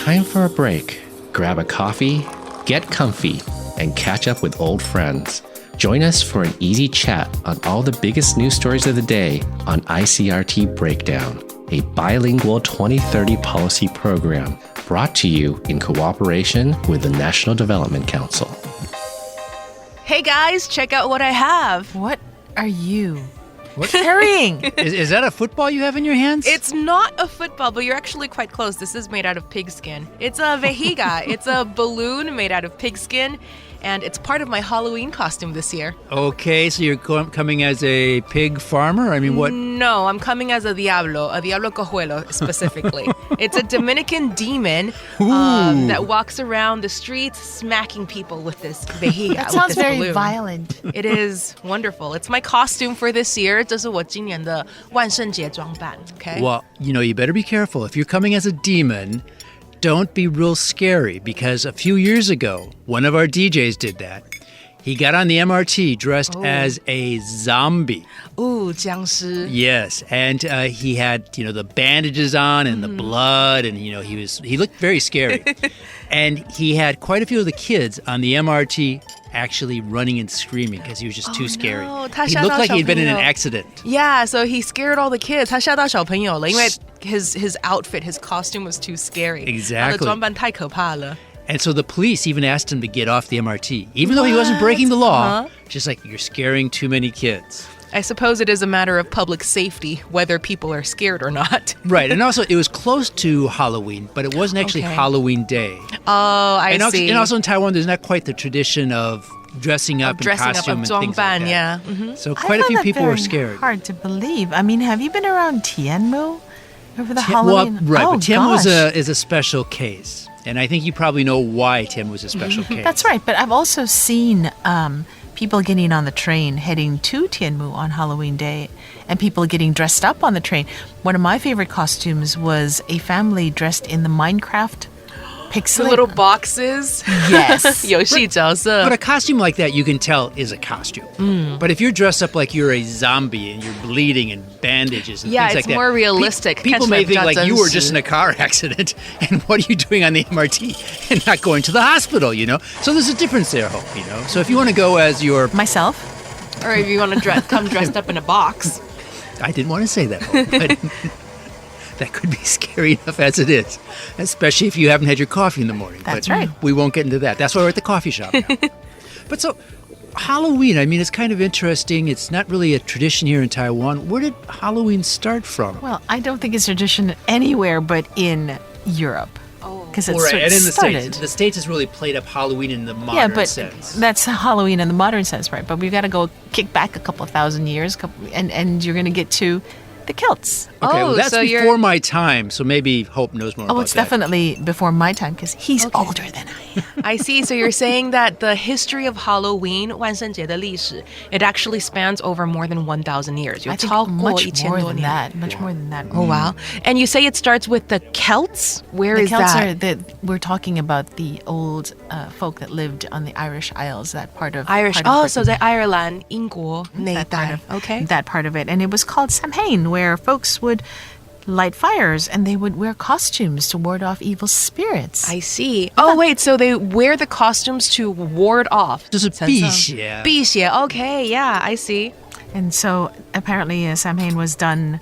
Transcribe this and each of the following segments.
time for a break. Grab a coffee, get comfy, and catch up with old friends. Join us for an easy chat on all the biggest news stories of the day on ICRT Breakdown, a bilingual 2030 policy program brought to you in cooperation with the National Development Council. Hey guys, check out what I have. What are you carrying? Is that a football you have in your hands? It's not a football, but you're actually quite close. This is made out of pigskin. It's a vejiga. It's a balloon made out of pigskin, and it's part of my Halloween costume this year. Okay, so you're coming as a pig farmer? I mean, what? No, I'm coming as a diablo cojuelo specifically. It's a Dominican demon that walks around the streets smacking people with this vejiga. That sounds very balloon. violent. It is wonderful. It's my costume for this year. 这是我今年的万圣节装扮, okay? Well, you better be careful. If you're coming as a demon, don't be real scary, because a few years ago, one of our DJs did that. He got on the MRT dressed as a zombie. Ooh, 僵尸. Yes, and he had, the bandages on and the blood, and, he looked very scary. And he had quite a few of the kids on the MRT actually running and screaming because he was just too scary. No, he looked like he'd been in an accident. Yeah, so he scared all the kids. 他吓到小朋友了，因为 his outfit, his costume was too scary. Exactly. 他的装扮太可怕了。 And so the police even asked him to get off the MRT, even though he wasn't breaking the law. Just like, you're scaring too many kids. I suppose it is a matter of public safety, whether people are scared or not. Right, and also it was close to Halloween, but it wasn't actually Halloween Day. Oh, I see. And also in Taiwan, there's not quite the tradition of dressing up in costume and things like that. Yeah. So quite a few people were scared. Hard to believe. I mean, have you been around Tianmu over the Halloween? Well, right, but Tianmu is a special case. And I think you probably know why Tianmu was a special case. That's right, but I've also seen people getting on the train heading to Tianmu on Halloween Day, and people getting dressed up on the train. One of my favorite costumes was a family dressed in the Minecraft pixel. The little boxes. Yes. 游戏角色. But a costume like that, you can tell is a costume. But if you're dressed up like you're a zombie and you're bleeding and bandages and things like that. Yeah, it's more realistic. People may think like you were just in a car accident, and what are you doing on the MRT and not going to the hospital, So there's a difference there, Hope, So if you want to go as your... Myself? Or if you want to come dressed up in a box. I didn't want to say that, Hope, but... That could be scary enough as it is, especially if you haven't had your coffee in the morning. That's right. We won't get into that. That's why we're at the coffee shop now. But so, Halloween, I mean, it's kind of interesting. It's not really a tradition here in Taiwan. Where did Halloween start from? Well, I don't think it's a tradition anywhere but in Europe. Because it's and in the started. States. The States has really played up Halloween in the modern sense. That's Halloween in the modern sense, right? But we've got to go kick back a couple of thousand years, and you're going to get to the kilts. Okay, well, that's before my time, so maybe Hope knows more about that. Oh, it's definitely before my time, because he's older than I am. I see. So you're saying that the history of Halloween, 万圣节的历史, it actually spans over more than 1,000 years. I think much more than that. Much more than that. Oh, wow. And you say it starts with the Celts? Where is that? The Celts we're talking about the old folk that lived on the Irish Isles, that part of... Irish. So 在爱尔兰, 英国那一带. That part of, okay. That part of it. And it was called Samhain, where folks would light fires and they would wear costumes to ward off evil spirits. I see. Oh, wait, so they wear the costumes to ward off. 就是辟邪. 辟邪, okay, yeah, I see. And so apparently Samhain was done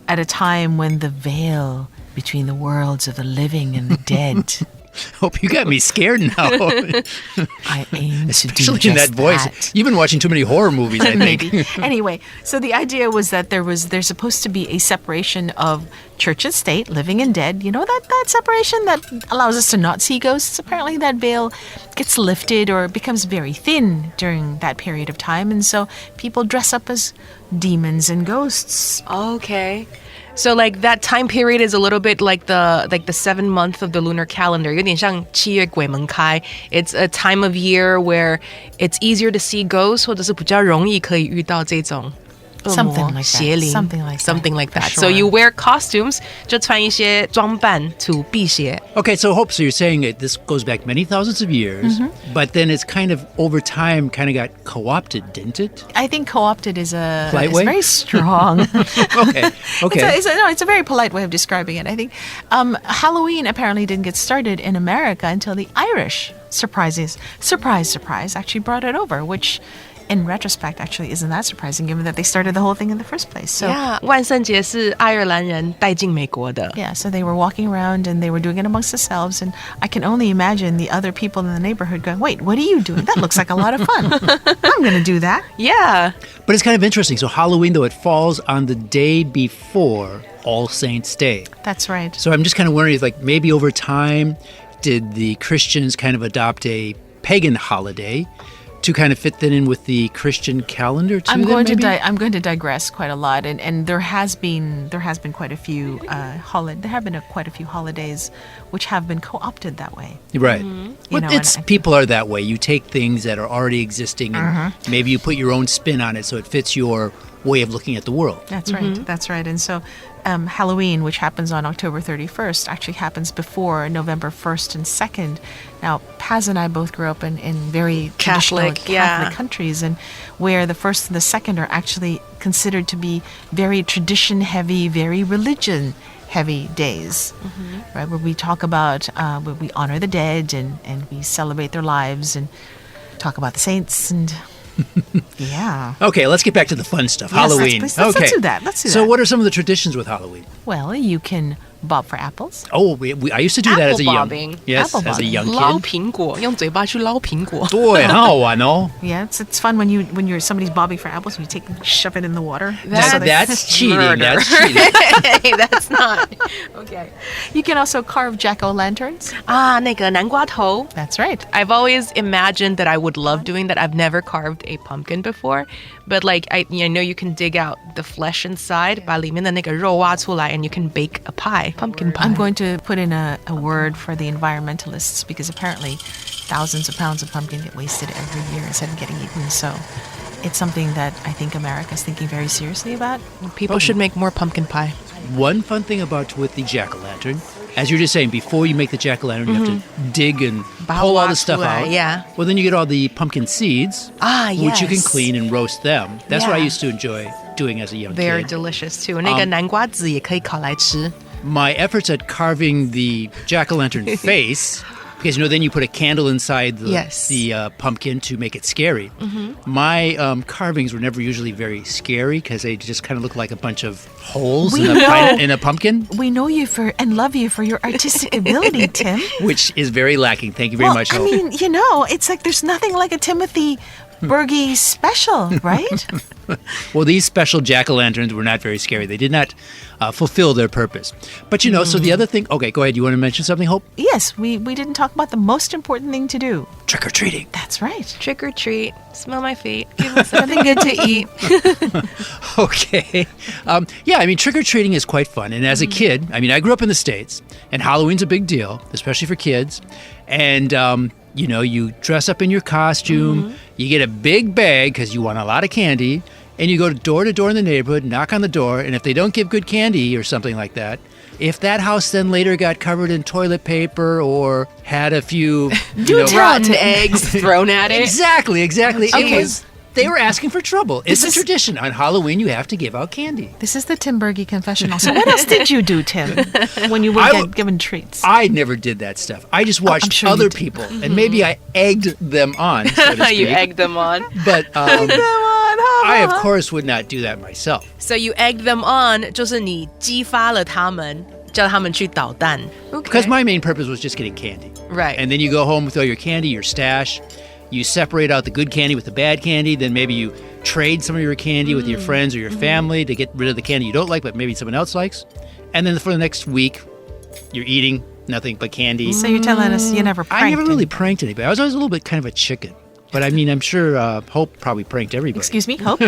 at a time when the veil between the worlds of the living and the dead... Hope you got me scared now. I aim to do Especially just in that voice. That. You've been watching too many horror movies, I think. Maybe. Anyway, so the idea was that there's supposed to be a separation of church and state, living and dead. You know, that separation that allows us to not see ghosts. Apparently that veil gets lifted or becomes very thin during that period of time. And so people dress up as demons and ghosts. Okay. So like that time period is a little bit like the 7th month of the lunar calendar. 有点像7月鬼门开. It's a time of year where it's easier to see ghosts, 或者是比较容易可以遇到这种 Something like that. 邪灵 Something like that. So you wear costumes 就穿一些装扮 to 辟邪 Okay, so Hope, so you're saying that this goes back many thousands of years, but then it's kind of over time kind of got co-opted, didn't it? I think co-opted is Polite way? very strong. Okay. It's a very polite way of describing it. I think Halloween apparently didn't get started in America until the Irish, surprise, actually brought it over, which in retrospect actually isn't that surprising given that they started the whole thing in the first place. So Yeah 万圣节是爱尔兰人带进美国的 yeah, so they were walking around and they were doing it amongst themselves, and I can only imagine the other people in the neighborhood going, wait, what are you doing? That looks like a lot of fun. I'm going to do that. Yeah But it's kind of interesting. So Halloween, though, it falls on the day before All Saints' Day. That's right. So I'm just kind of wondering if, like, maybe over time, did the Christians kind of adopt a pagan holiday to kind of fit that in with the Christian calendar too? I'm going maybe? to digress quite a lot, and there has been quite a few quite a few holidays which have been co-opted that way. Right. You But know, people are that way. You take things that are already existing and maybe you put your own spin on it so it fits your way of looking at the world. That's right. That's right. And so Halloween, which happens on October 31st, actually happens before November 1st and 2nd. Now, Paz and I both grew up in very traditional Catholic countries, and where the 1st and the 2nd are actually considered to be very tradition-heavy, very religion-heavy days, right? Where we talk about, where we honor the dead and we celebrate their lives and talk about the saints and... Yeah. Okay, let's get back to the fun stuff. Yes, Halloween. let's Okay. do that. Let's do So that. what are some of the traditions with Halloween? Well, you can bob for apples. Oh, I used to do that as a Apple young... bobbing. Yes, Apple as a bobbing. young 捞 kid. 苹果用嘴巴去捞苹果 Boy, 很好玩哦. Yeah, it's fun when you're somebody's bobbing for apples and you take them, shove it in the water. That's cheating. murder. That's cheating. Hey, that's not okay You can also carve jack-o'-lanterns. 那个南瓜头 That's right. I've always imagined that I would love doing that. I've never carved a pumpkin before, but like I know you can dig out the flesh inside, 把里面的那个肉挖出来 and you can bake a pie, pumpkin pie. I'm going to put in a word for the environmentalists because apparently thousands of pounds of pumpkin get wasted every year instead of getting eaten. So it's something that I think America is thinking very seriously about. People should make more pumpkin pie. One fun thing about with the jack-o'-lantern, as you were just saying, before you make the jack-o'-lantern, you have to dig and pull all the stuff out. Yeah. Well, then you get all the pumpkin seeds, which you can clean and roast them. That's what I Yeah. used to enjoy doing as a young They're kid. delicious too. 那个南瓜籽也可以烤来吃 My efforts at carving the jack-o'-lantern face, because then you put a candle inside the pumpkin to make it scary. My carvings were never usually very scary because they just kind of look like a bunch of holes in a pumpkin, We know you and love you for your artistic ability, Tim. which is very lacking. Thank you very much. I Hope. mean, it's like there's nothing like a Timothy Berge special, right? Well, these special jack-o'-lanterns were not very scary. They did not fulfill their purpose. But, so the other thing... Okay, go ahead. You want to mention something, Hope? Yes, we didn't talk about the most important thing to do. Trick-or-treating. That's right. Trick or treat, smell my feet, give us something good to eat. Okay. Trick-or-treating is quite fun. And as a kid, I grew up in the States, and Halloween's a big deal, especially for kids. And, you dress up in your costume, you get a big bag because you want a lot of candy, and you go door to door in the neighborhood, knock on the door, and if they don't give good candy or something like that, if that house then later got covered in toilet paper or had a few Rotten eggs thrown at it. Exactly. Okay. They were asking for trouble. It's a tradition. On Halloween, you have to give out candy. This is the Tim Berge confessional. So what else did you do, Tim, when you would get given treats? I never did that stuff. I just watched sure you other did. people, and maybe I egged them on, so to speak. You egged them on. But I, of course, would not do that myself. So you egged them on 就是你激发了他们叫他们去捣蛋 Because my main purpose was just getting candy. Right. And then you go home with all your candy, your stash. You separate out the good candy with the bad candy. Then maybe you trade some of your candy with your friends or your family to get rid of the candy you don't like, but maybe someone else likes. And then for the next week, you're eating nothing but candy. So you're telling us you never pranked I never really anybody. pranked anybody. I was always a little bit kind of a chicken. But I'm sure Hope probably pranked everybody. Excuse me, Hope?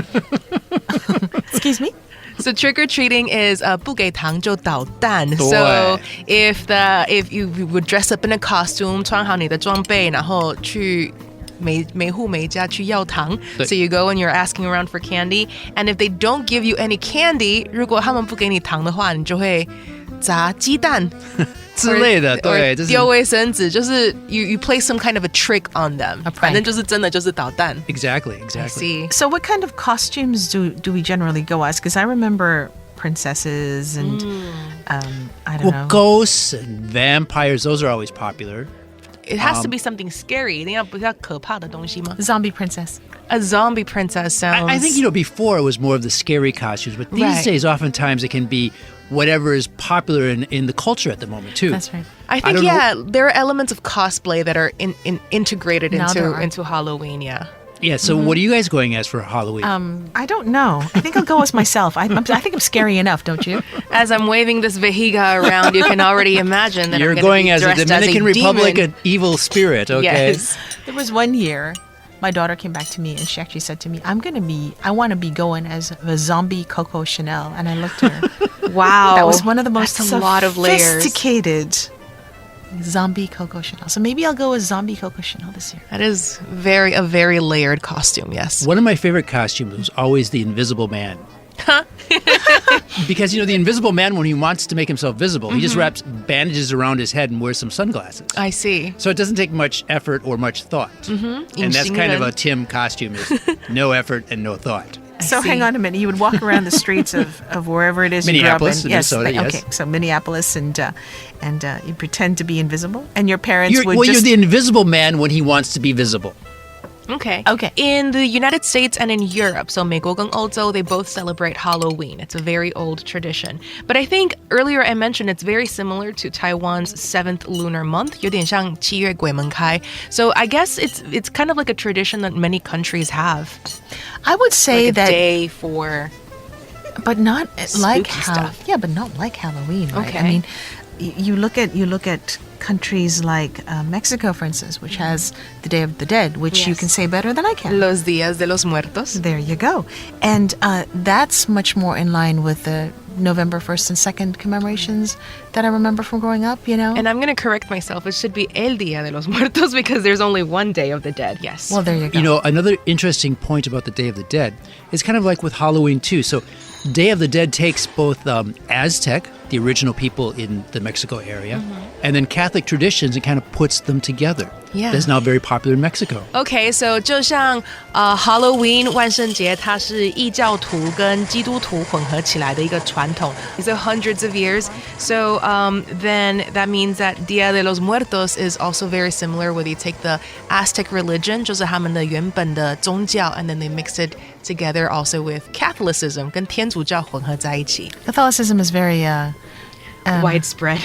Excuse me? So trick or treating is 不给糖就捣蛋 So if you would dress up in a costume 穿好你的装备然后去每户每家去要糖。对。 So you go and you're asking around for candy, and if they don't give you any candy, 如果他们不给你糖的话，你就会砸鸡蛋之类的，对，就是丢卫生纸，就是 you play some kind of a trick on them， 反正就是真的就是捣蛋。 Exactly. I see. So what kind of costumes do we generally go as? Because I remember princesses and I don't know. Ghosts and vampires, those are always popular. It has to be something scary. 一定要不是要可怕的东西吗？ Zombie princess. A zombie princess sounds. I think, before it was more of the scary costumes, but these Right. days, oftentimes, it can be whatever is popular in the culture at the moment, too. That's right. I think don't know. there are elements of cosplay that are integrated Now there into are. Halloween. Yeah. Yeah, so what are you guys going as for Halloween? I don't know. I think I'll go as myself. I think I'm scary enough, don't you? As I'm waving this vejiga around, you can already imagine that You're I'm gonna going be as a dressed Dominican as a Republic, demon. an evil spirit, okay? Yes. There was one year, my daughter came back to me and she actually said to me, I want to be going as a zombie Coco Chanel. And I looked at her. Wow. That was one of the most That's a lot of layers. sophisticated zombie Coco Chanel. So maybe I'll go as zombie Coco Chanel this year. That is a very layered costume. Yes. One of my favorite costumes was always the Invisible Man. Because, the Invisible Man, when he wants to make himself visible, he just wraps bandages around his head and wears some sunglasses. I see. So it doesn't take much effort or much thought. And that's kind of a Tim costume, is no effort and no thought. So see. hang on a minute. You would walk around the streets of wherever it is you grew up Minneapolis, in. Minnesota, yes. Okay, so Minneapolis, and you pretend to be invisible, and your parents would You're just... the Invisible Man when he wants to be visible. Okay. Okay. In the United States and in Europe, so 美国跟欧洲, they both celebrate Halloween. It's a very old tradition. But I think earlier I mentioned it's very similar to Taiwan's 7th lunar month. 有点像七月鬼门开. So I guess it's kind of like a tradition that many countries have. I would say Like a that... day for... But not like Spooky stuff. Yeah, but not like Halloween, right? Okay. I mean, you look at countries like Mexico, for instance, which has the Day of the Dead, which you Yes. can say better than I can. Los Días de los Muertos. There you go. And that's much more in line with the November 1st and 2nd commemorations that I remember from growing up, And I'm going to correct myself. It should be El Día de los Muertos because there's only one Day of the Dead. Yes. Well, there you go. Another interesting point about the Day of the Dead is kind of like with Halloween, too. So Day of the Dead takes both Aztec, the original people in the Mexico area, and then Catholic traditions and kind of puts them together. Yeah. That's now very popular in Mexico. Okay, so 就像Halloween 万圣节，它是异教徒跟基督徒混合起来的一个传统。It's hundreds of years. So then that means that Dia de los Muertos is also very similar, where you take the Aztec religion, 就是他们的原本的宗教, and then they mix it together also with Catholicism, 跟天主教混合在一起。 Catholicism is very... Widespread.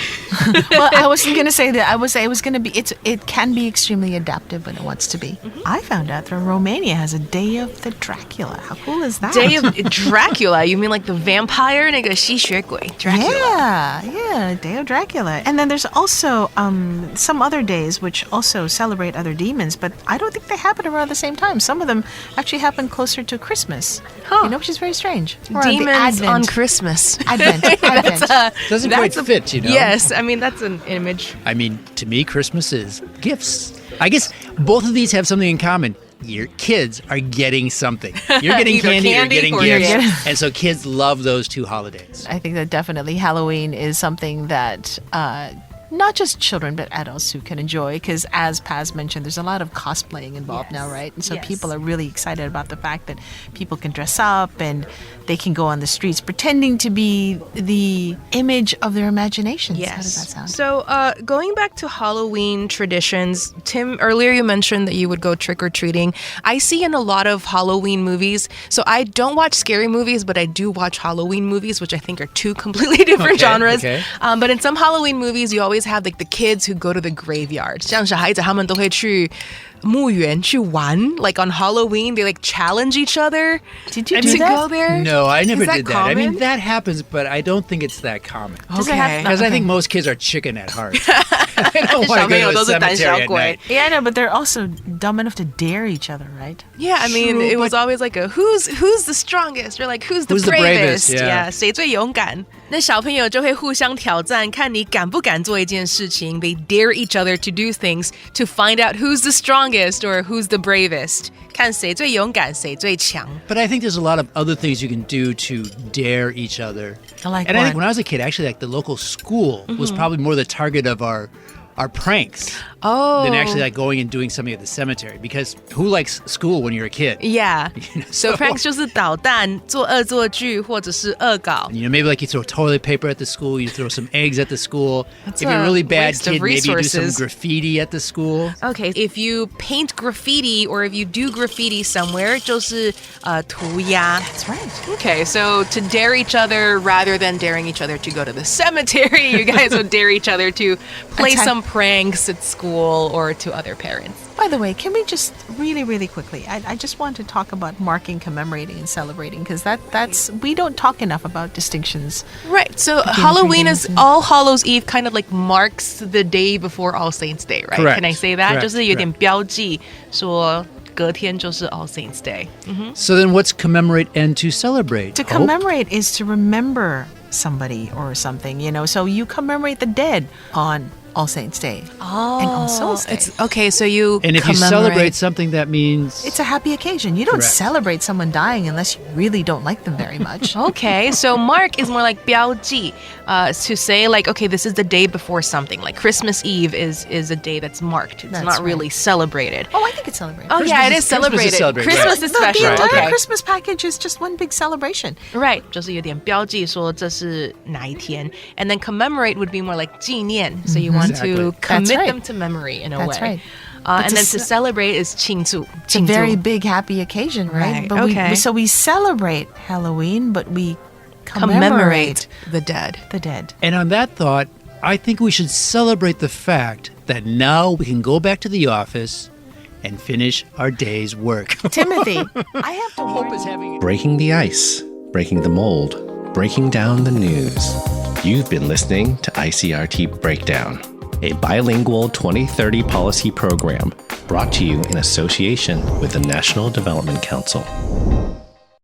well, I wasn't going to say that. I would say it was going to be. It can be extremely adaptive when it wants to be. I found out that Romania has a Day of the Dracula. How cool is that? Day of Dracula? You mean like the vampire? 那个吸血鬼 Dracula. Yeah, Day of Dracula. And then there's also some other days which also celebrate other demons, but I don't think they happen around the same time. Some of them actually happen closer to Christmas. Huh. Which is very strange. Or the Demons on Advent. Christmas. Advent. Doesn't quite fit, Yes, I mean, that's an image. I mean, to me, Christmas is gifts. I guess both of these have something in common. Your kids are getting something. You're getting Either candy or candy getting or gifts. gifts. And so kids love those two holidays. I think that definitely Halloween is something that not just children but adults who can enjoy, because as Paz mentioned, there's a lot of cosplaying involved now, right? And so Yes. people are really excited about the fact that people can dress up and they can go on the streets pretending to be the image of their imaginations. Yes. How does that sound? So, going back to Halloween traditions, Tim, earlier you mentioned that you would go trick-or-treating. I see in a lot of Halloween movies, so I don't watch scary movies, but I do watch Halloween movies, which I think are two completely different genres. Okay. But in some Halloween movies, you always have like the kids who go to the graveyard. 像小孩子他们都会去墓园去玩. Like on Halloween, they like challenge each other. Did you to do that? go there? No, I never Is that did that. I mean, common? that happens, but I don't think it's that common. Does it have- Because I think most kids are chicken at heart. They don't want to go to 小朋友 a 都是胆小 cemetery at 鬼。 night. Yeah, I know, but they're also dumb enough to dare each other, right? Yeah, I mean, True, it was but- always like a who's the strongest, or like who's the Who's the bravest? bravest, yeah. 谁最勇敢？那小朋友就会互相挑战，看你敢不敢做一件事情 they dare each other to do things to find out who's the strongest or who's the bravest. 看谁最勇敢，谁最强。 But I think there's a lot of other things you can do to dare each other. I like And I think one. when I was a kid, actually, like the local school was probably more the target of our pranks than actually like going and doing something at the cemetery. Because who likes school when you're a kid? Yeah. So so- pranks 就是捣蛋、做恶作剧或者是恶搞。 You know, maybe like you throw toilet paper at the school, you throw some eggs at the school. That's if you're a a really bad waste of kid, maybe you do some resources. graffiti at the school. Okay, if you paint graffiti or if you do graffiti somewhere, 就是涂鸦。 That's right. Okay, so to dare each other rather than daring each other to go to the cemetery, you guys would dare each other to play Attack. some pranks at school or to other parents. By the way, can we just really quickly, I just want to talk about marking, commemorating, and celebrating, because that's we don't talk enough about distinctions. Right, so Halloween is All Hallows Eve, kind of like marks the day before All Saints Day, right? Correct. Can I say that? Correct. 就是有点标记说隔天就是 All Saints Day. So then what's commemorate and to celebrate? To Hope? commemorate is to remember somebody or something, you know. So you commemorate the dead on All Saints Day and All Souls Day. It's okay, so you And if you commemorate. celebrate something, that means... It's a happy occasion. You don't Correct. celebrate someone dying unless you really don't like them very much. Okay, so mark is more like 标记, to say like, okay, this is the day before something. Like Christmas Eve is a day that's marked. It's That's not right. really celebrated. Oh, I think it's celebrated. Oh yeah, it is Christmas is celebrated. celebrated, Christmas right. is No, special. the entire Okay. Christmas package is just one big celebration. Right, 就是有点标记说这是哪一天. And then commemorate would be more like 纪念. So you want to Exactly. commit That's right. them to memory in a That's way. right. And to then to ce- celebrate is 庆祝. It's a very big happy occasion, right? Right, But okay. so we celebrate Halloween, but we commemorate the dead. the dead. And on that thought, I think we should celebrate the fact that now we can go back to the office and finish our day's work. Timothy, I have to warn you. having... Breaking the ice, breaking the mold, breaking down the news. You've been listening to ICRT Breakdown, a bilingual 2030 policy program brought to you in association with the National Development Council.